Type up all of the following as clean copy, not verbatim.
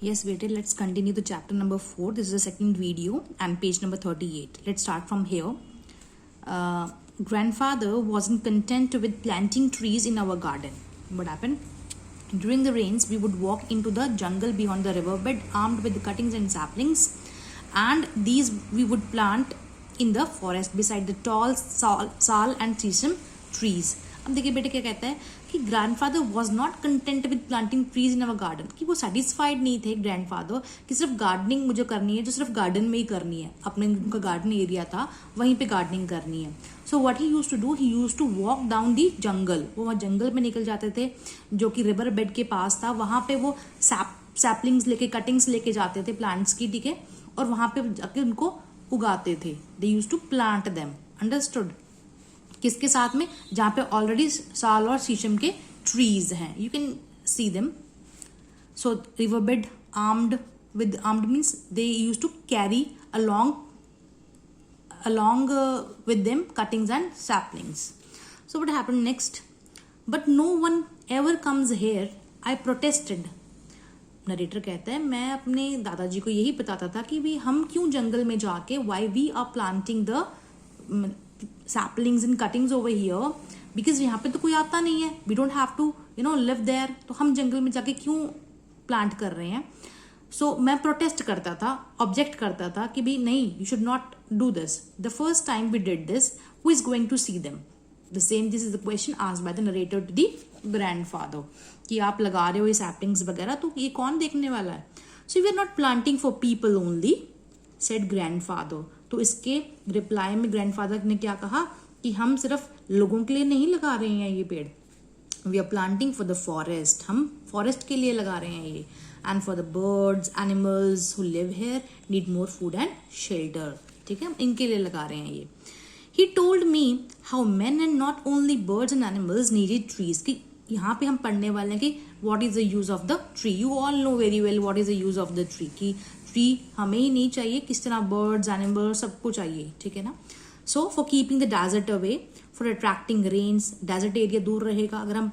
Yes, Vete, let's continue the chapter number 4. This is the second video and page number 38. Let's start from here. Grandfather wasn't content with planting trees in our garden. What happened? During the rains, we would walk into the jungle beyond the riverbed armed with cuttings and saplings, and these we would plant in the forest beside the tall sal and sesame trees. अब देखिए बेटे क्या कहता है कि grandfather was not content with planting trees in our garden, कि वो satisfied नहीं थे ग्रैंडफादर कि सिर्फ गार्डनिंग मुझे करनी है, जो सिर्फ गार्डन में ही करनी है, अपने उनका गार्डन एरिया था वहीं पे गार्डनिंग करनी है. So what he used to do, he used to walk down the jungle. वो वहाँ जंगल में निकल जाते थे जो कि रिवर बेड के पास था. वहां पे वो सैपलिंग्स लेके, कटिंग्स लेके जाते थे प्लांट्स की, ठीक है, और वहां पे जाके उनको उगाते थे. They used to plant them. Understood? किसके साथ में? जहां पे ऑलरेडी साल और शीशम के ट्रीज हैं. You can see them. So river bed armed means they use to carry along with them cuttings and saplings. So what happened next? But no one ever comes here. I protested. Narrator कहता है मैं अपने दादाजी को यही बताता था कि भी हम क्यों जंगल में जाके why we are planting the saplings and cuttings over here, because यहाँ पे तो कोई आता नहीं है. We don't have to live there. तो हम जंगल में जाके क्यों प्लांट कर रहे हैं? सो मैं प्रोटेस्ट करता था, ऑब्जेक्ट करता था कि भी नहीं, you should not do this. The first time we did this, who is going to see them? The same, this is the question asked by the narrator to the grandfather कि आप लगा रहे हो ये सैपलिंग्स वगैरह, तो ये कौन देखने वाला है? So we are not planting for people only, said grandfather. तो इसके रिप्लाई में ग्रैंडफादर ने क्या कहा कि हम सिर्फ लोगों के लिए नहीं लगा रहे हैं ये पेड़, we are planting for the forest. हम फॉरेस्ट के लिए लगा रहे हैं ये. And for the birds, animals who live here need more food and shelter. ठीक है, इनके लिए लगा रहे हैं ये. He told me how men and not only birds and animals needed trees. कि यहाँ पे हम पढ़ने वाले हैं कि what is the use of the tree. You all know very well what is the use of the tree. कि tree हमें ही नहीं चाहिए, किस तरह birds, animals सबको चाहिए, ठीक है ना. So for keeping the desert away, for attracting rains, desert area दूर रहेगा. अगर हम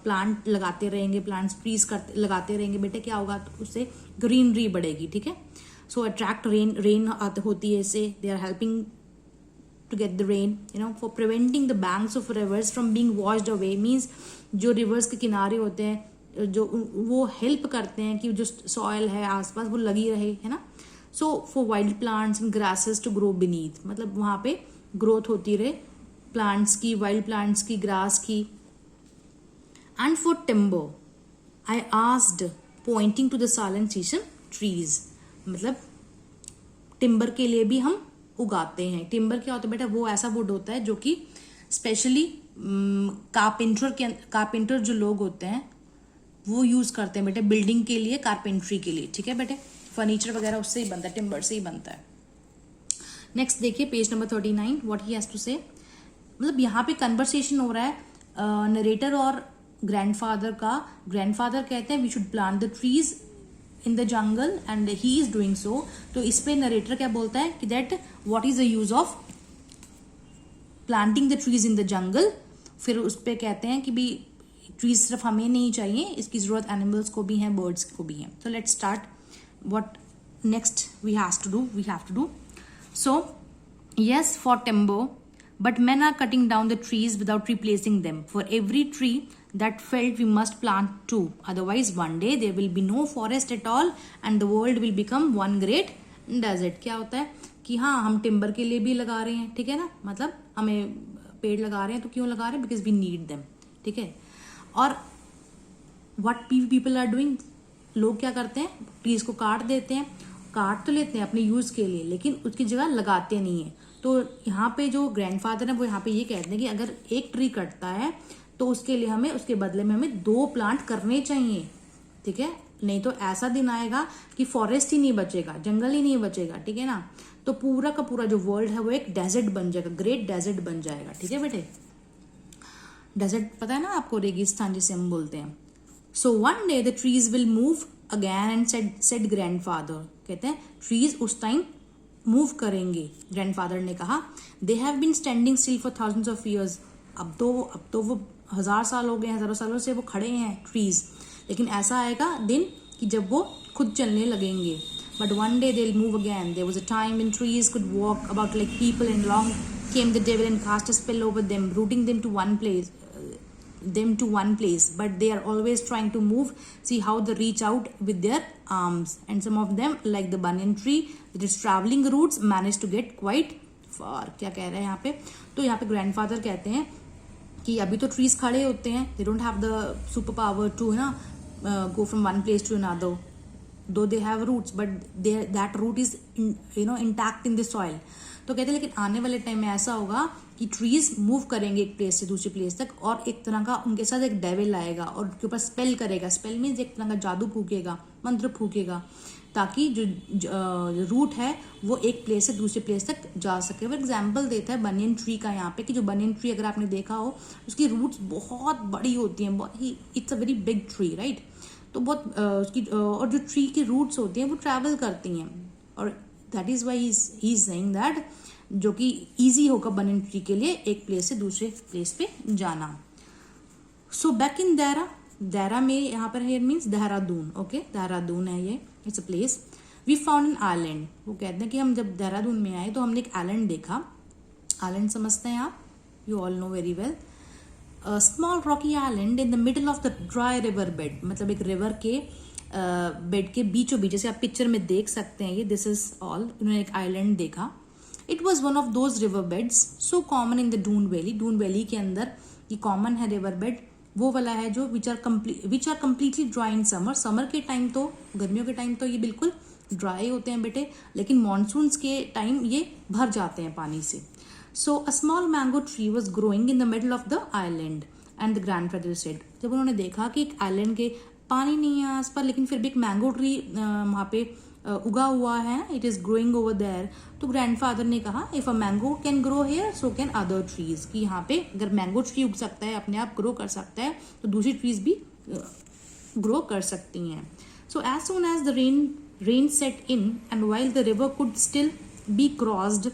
प्लांट लगाते रहेंगे, प्लांट्स ट्रीज लगाते रहेंगे बेटे, क्या होगा? तो उससे ग्रीनरी बढ़ेगी, ठीक है. सो अट्रैक्ट रेन होती है इससे. They are helping to get the rain. For preventing the banks of rivers from being washed away, means जो रिवर्स के किनारे होते हैं जो वो हेल्प करते हैं कि जो सॉइल है आसपास वो लगी रहे, है ना. So for wild plants and grasses to grow beneath, मतलब वहां पे ग्रोथ होती रहे प्लांट्स की, वाइल्ड प्लांट्स की, ग्रास की. And for timber I asked pointing to the sal and sheesham trees, मतलब टिम्बर के लिए भी हम उगाते हैं. टिम्बर क्या होता है बेटा? वो ऐसा वुड होता है जो कि स्पेशली कारपेंटर जो लोग होते हैं वो यूज करते हैं बेटे बिल्डिंग के लिए, कारपेंट्री के लिए, ठीक है बेटे. फर्नीचर वगैरह उससे ही बनता है, टिम्बर से ही बनता है. नेक्स्ट देखिए page number 39, what he has to say. मतलब यहाँ पे कन्वर्सेशन हो रहा है नरेटर और ग्रैंडफादर का. ग्रैंडफादर कहते हैं we should plant the trees in the jungle and he is doing so. तो इस पे नरेटर क्या बोलता है कि that what is the use of planting the trees in the jungle. फिर उस पे कहते हैं कि भी ट्रीज सिर्फ हमें नहीं चाहिए, इसकी जरूरत एनिमल्स को भी है, बर्ड्स को भी है. So let's start what next we have to do. So, yes, for timber, but men are cutting down the trees without replacing them. For every tree that felled, we must plant two. Otherwise, one day there will be no forest at all, and the world will become one great desert. क्या होता है कि हाँ, हम timber के लिए भी लगा रहे हैं, ठीक है ना, मतलब हमें पेड़ लगा रहे हैं, तो क्यों लगा रहे हैं? बिकॉज वी नीड देम, ठीक है. और what people are doing, लोग क्या करते हैं? ट्रीज को काट देते हैं. काट तो लेते हैं अपने यूज के लिए, लेकिन उसकी जगह लगाते नहीं है. तो यहाँ पे जो ग्रैंडफादर है वो यहाँ पे ये कहते हैं कि अगर एक ट्री कटता है तो उसके लिए हमें, उसके बदले में हमें 2 प्लांट करने चाहिए, ठीक है. नहीं तो ऐसा दिन आएगा कि फॉरेस्ट ही नहीं बचेगा, जंगल ही नहीं बचेगा, ठीक है ना. तो पूरा का पूरा जो वर्ल्ड है वो एक डेजर्ट बन जाएगा, ग्रेट डेजर्ट बन जाएगा, ठीक है बेटे. डेजर्ट पता है ना आपको, रेगिस्तान जिसे हम बोलते हैं. So one day the trees will move again and said grandfather. कहते हैं ट्रीज उस टाइम मूव करेंगे. ग्रैंडफादर ने कहा they have been standing still for thousands of years. अब तो वो 1000 साल हो गए, हजारों सालों से वो खड़े हैं ट्रीज. लेकिन ऐसा आएगा दिन कि जब वो खुद चलने लगेंगे. But one day they'll move again. There was a time when trees could walk about like people, and along came the devil and cast a spell over them, rooting them to one place. But they are always trying to move. See how they reach out with their arms, and some of them, like the banyan tree that is traveling roots, managed to get quite far. क्या कह रहे हैं यहाँ पे? तो यहाँ पे grandfather कहते हैं कि अभी तो ट्रीज खड़े होते हैं, they don't have the super power to है ना go from one place to another, though they have roots, but that root is intact in the soil. तो कहते हैं लेकिन आने वाले टाइम में ऐसा होगा कि ट्रीज मूव करेंगे एक प्लेस से दूसरी प्लेस तक, और एक तरह का उनके साथ एक डेविल आएगा और उनके ऊपर स्पेल करेगा. स्पेल मीन्स एक तरह का जादू फूकेगा, मंत्र फूकेगा, ताकि जो रूट है वो एक प्लेस से दूसरी प्लेस तक जा सके. वो एग्जाम्पल देता है बनियन ट्री का यहाँ पे, कि जो बनियन ट्री अगर आपने देखा हो उसकी रूट्स बहुत बड़ी होती हैं, it's a very big tree, right. तो बहुत उसकी और जो ट्री की रूट्स होती हैं वो ट्रैवल करती हैं, और that is why he is saying that, जो कि इजी होगा बनियन ट्री के लिए एक प्लेस से दूसरे प्लेस पे जाना. सो बैक इन देहरा में यहाँ पर है मीन्स देहरादून. ओके, देहरादून है ये, it's a place. We found an island. वो कहते हैं कि हम जब देहरादून में आए तो हमने एक आइलैंड देखा. आइलैंड समझते हैं आप, you all know very well. Small Rocky island in the middle of the dry river bed, मतलब एक रिवर के बेड के बीचों बीच, जैसे आप पिक्चर में देख सकते हैं ये, दिस इज ऑल. उन्होंने एक आइलैंड देखा. It was one of those river beds so common in the Doon valley. Doon valley के अंदर ये कॉमन है रिवर बेड, वो वाला है जो which are completely dry in summer. Summer के टाइम तो, गर्मियों के टाइम तो ये बिल्कुल ड्राई होते हैं बेटे, लेकिन मानसून के टाइम ये भर जाते हैं पानी से. So a small mango tree was growing in the middle of the island, and the grandfather said, जब उन्होंने देखा कि एक आइलैंड के पानी नहीं है आस पास, लेकिन फिर भी एक मैंगो ट्री वहाँ पे उगा हुआ है, it is growing over there. तो ग्रैंडफादर ने कहा, if a mango can grow here so can other trees, कि यहाँ पे अगर मैंगो ट्री उग सकता है, अपने आप ग्रो कर सकता है, तो दूसरी ट्रीज भी ग्रो कर सकती हैं. So as soon as the rain set in and while the river could still be crossed,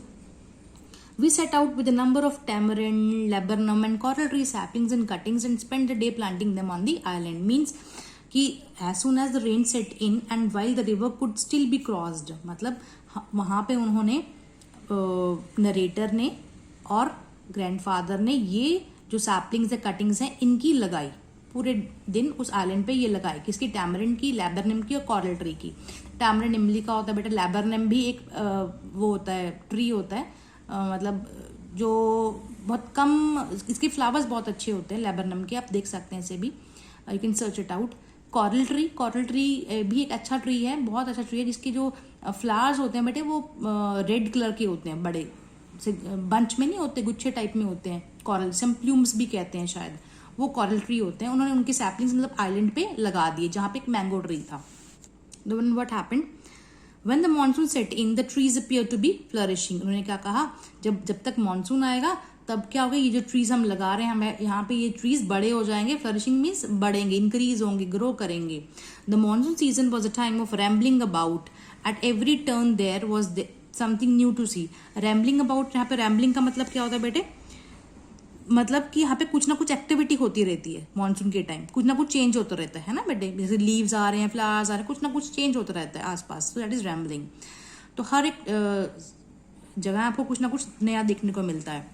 we set out with a number of tamarind, laburnum and coral tree saplings and cuttings and spent the day planting them on the island. Means कि as soon as the rain set in and while the river could still be crossed, मतलब वहाँ पे उन्होंने narrator ने और grandfather ने ये जो सैपलिंग्स है, कटिंग्स हैं, इनकी लगाई. पूरे दिन उस आइलैंड पे ये लगाई. किसकी? टैमरिंड की, लैबरनम की और कॉरल ट्री की. टैमरिंड इमली का होता है बेटा, लैबरनम भी एक वो होता है, ट्री होता है, मतलब जो बहुत कम, इसके फ्लावर्स बहुत अच्छे होते हैं लैबरनम के, आप देख सकते हैं इसे भी, you can search it out. Coral tree भी एक अच्छा ट्री है, बहुत अच्छा ट्री है, जिसके जो फ्लावर्स होते हैं बेटे वो रेड कलर के होते हैं, बड़े से बंच में नहीं होते, गुच्छे टाइप में होते हैं. कॉरल से हम प्लूम्स भी कहते हैं शायद, वो कॉरल ट्री होते हैं. उन्होंने उनके सैपलिंग्स मतलब आइलैंड पे लगा दिए जहाँ पे एक मैंगो ट्री था. Then what happened, When the monsoon set in, the trees appear to be flourishing. उन्होंने क्या कहा, जब तक मानसून आएगा तब क्या होगा, ये जो ट्रीज हम लगा रहे हैं, हमें यहाँ पे ये ट्रीज बड़े हो जाएंगे. फ्लरिशिंग मीन्स बढ़ेंगे, इंक्रीज होंगे, ग्रो करेंगे. The monsoon season was a time of rambling about. At every turn there was something new to see. Rambling about, यहाँ पे रैम्बलिंग का मतलब क्या होता है बेटे, मतलब कि यहाँ पे कुछ ना कुछ एक्टिविटी होती रहती है. मानसून के टाइम कुछ ना कुछ चेंज होता रहता है ना बेटे, जैसे लीव्स आ रहे हैं, फ्लावर्स आ रहे हैं, कुछ ना कुछ चेंज होता रहता है आसपास. तो दैट इज रैम्बलिंग. तो हर एक जगह आपको कुछ ना कुछ नया देखने को मिलता है.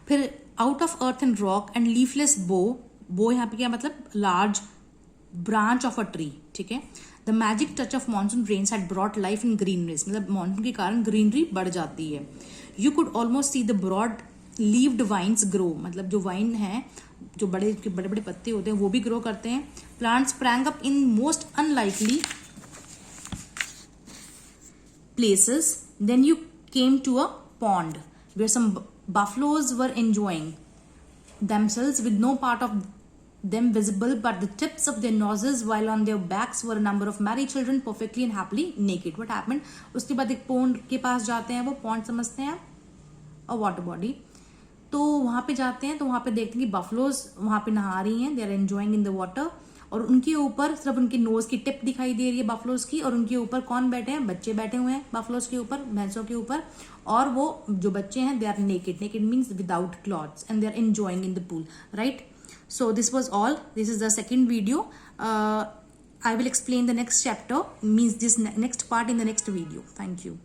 फिर out of earth and rock and leafless bough यहाँ पे क्या मतलब, large branch of a tree. ठीक है. The magic touch of monsoon rains had brought life in greeneries, मतलब मानसून के कारण ग्रीनरी बढ़ जाती है. You could almost see the broad leaved vines grow, मतलब जो वाइन है, जो बड़े बड़े पत्ते होते हैं वो भी ग्रो करते हैं. Plants sprang up in most unlikely places. Then you came to a pond where some buffaloes were enjoying themselves with no part of them visible but the tips of their noses, while on their backs were a number of merry children perfectly and happily naked. What happened? उसके बाद एक pond के पास जाते हैं, वो pond समझते हैं आप, और वाटर बॉडी. तो वहां पे जाते हैं तो वहां पे देखते हैं कि बफलोज वहां पे नहा रही हैं, they are enjoying in the water. और उनके ऊपर सिर्फ उनकी नोज की टिप दिखाई दे रही है बफलोज की, और उनके ऊपर कौन बैठे हैं, बच्चे बैठे हुए हैं बफलोज के ऊपर, भैंसों के ऊपर. और वो जो बच्चे हैं, they are naked means without clothes, and they are enjoying in the pool, right. So this was all. This is the second video. I will explain the next chapter, means this next part in the next video. Thank you.